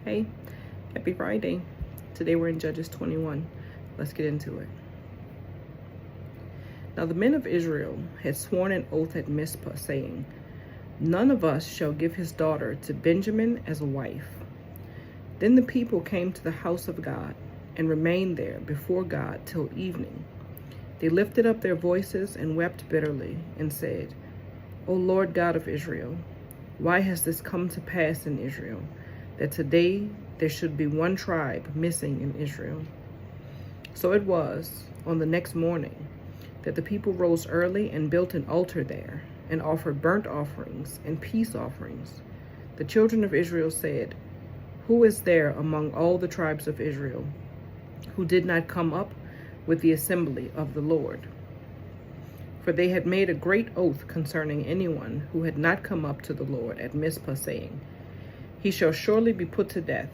Hey, happy Friday. Today we're in Judges 21. Let's get into it. Now the men of Israel had sworn an oath at Mizpah, saying, "None of us shall give his daughter to Benjamin as a wife." Then the people came to the house of God and remained there before God till evening. They lifted up their voices and wept bitterly and said, "O Lord God of Israel, why has this come to pass in Israel, that today there should be one tribe missing in Israel?" So it was on the next morning that the people rose early and built an altar there and offered burnt offerings and peace offerings. The children of Israel said, "Who is there among all the tribes of Israel who did not come up with the assembly of the Lord?" For they had made a great oath concerning anyone who had not come up to the Lord at Mizpah, saying, "He shall surely be put to death."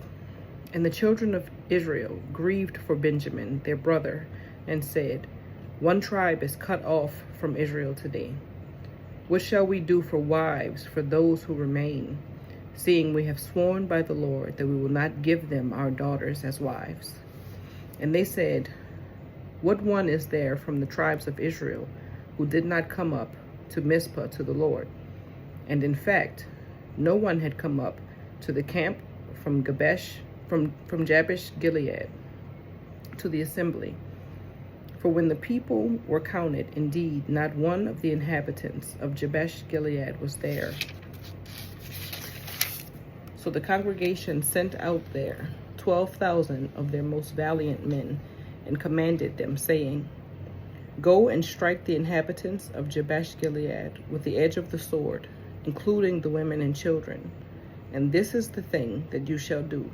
And the children of Israel grieved for Benjamin, their brother, and said, "One tribe is cut off from Israel today. What shall we do for wives for those who remain, seeing we have sworn by the Lord that we will not give them our daughters as wives?" And they said, "What one is there from the tribes of Israel who did not come up to Mizpah to the Lord?" And in fact, no one had come up to the camp from Jabesh Gilead to the assembly. For when the people were counted, indeed, not one of the inhabitants of Jabesh Gilead was there. So the congregation sent out there 12,000 of their most valiant men, and commanded them, saying, "Go and strike the inhabitants of Jabesh Gilead with the edge of the sword, including the women and children. And this is the thing that you shall do.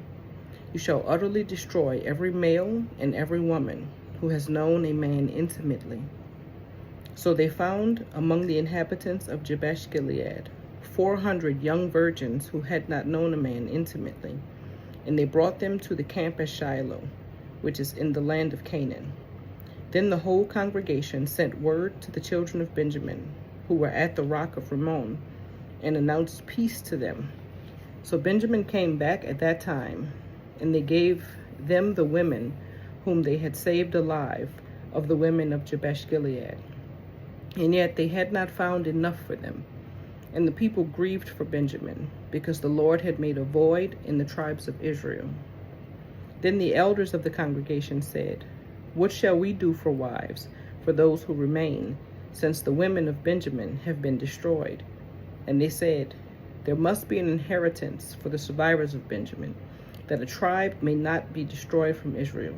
You shall utterly destroy every male and every woman who has known a man intimately." So they found among the inhabitants of Jabesh Gilead 400 young virgins who had not known a man intimately, and they brought them to the camp at Shiloh, which is in the land of Canaan. Then the whole congregation sent word to the children of Benjamin, who were at the rock of Rimmon, and announced peace to them. So Benjamin came back at that time, and they gave them the women whom they had saved alive of the women of Jabesh Gilead. And yet they had not found enough for them. And the people grieved for Benjamin, because the Lord had made a void in the tribes of Israel. Then the elders of the congregation said, "What shall we do for wives for those who remain, since the women of Benjamin have been destroyed?" And they said, "There must be an inheritance for the survivors of Benjamin, that a tribe may not be destroyed from Israel.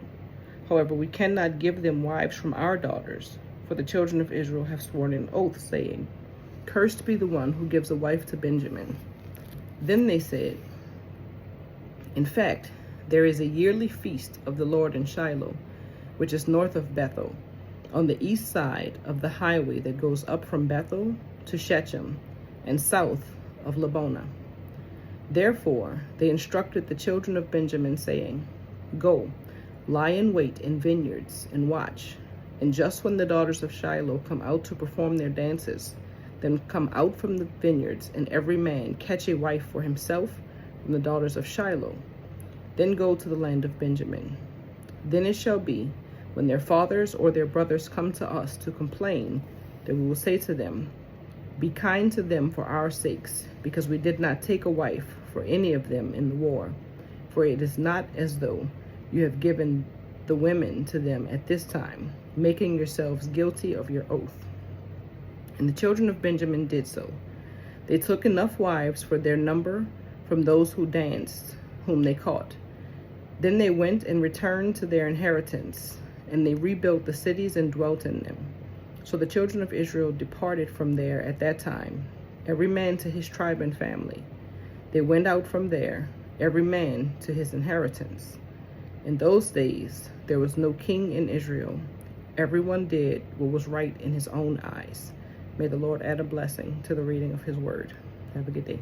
However, we cannot give them wives from our daughters, for the children of Israel have sworn an oath, saying, 'Cursed be the one who gives a wife to Benjamin.'" Then they said, "In fact, there is a yearly feast of the Lord in Shiloh, which is north of Bethel, on the east side of the highway that goes up from Bethel to Shechem, and south of Lebonah." Therefore they instructed the children of Benjamin, saying, "Go, lie in wait in vineyards, and watch. And just when the daughters of Shiloh come out to perform their dances, then come out from the vineyards, and every man catch a wife for himself from the daughters of Shiloh. Then go to the land of Benjamin. Then it shall be, when their fathers or their brothers come to us to complain, that we will say to them, 'Be kind to them for our sakes, because we did not take a wife for any of them in the war. For it is not as though you have given the women to them at this time, making yourselves guilty of your oath.' And the children of Benjamin did so. They took enough wives for their number from those who danced, whom they caught. Then they went and returned to their inheritance, and they rebuilt the cities and dwelt in them. So the children of Israel departed from there at that time, every man to his tribe and family. They went out from there, every man to his inheritance. In those days there was no king in Israel. Everyone did what was right in his own eyes. May the Lord add a blessing to the reading of his word. Have a good day.